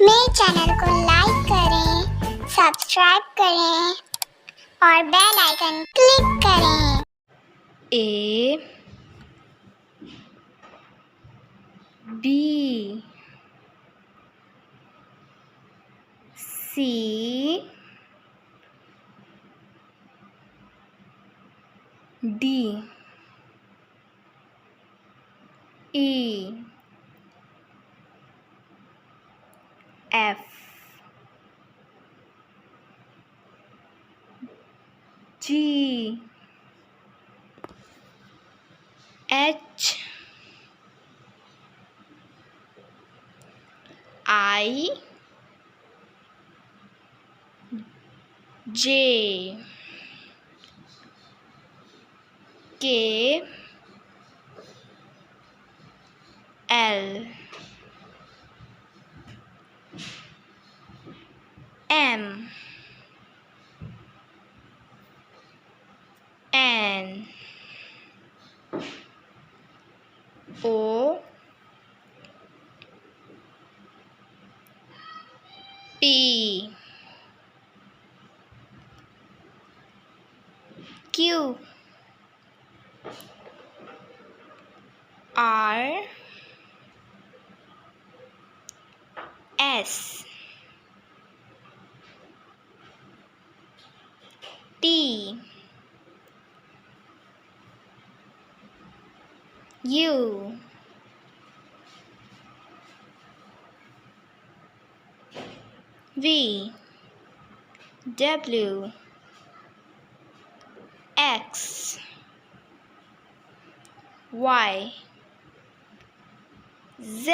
मेरे चैनल को लाइक करें, सब्सक्राइब करें और बेल आइकन क्लिक करें। A B C D E F G H I J K L M N O P Q R S T U V W X Y Z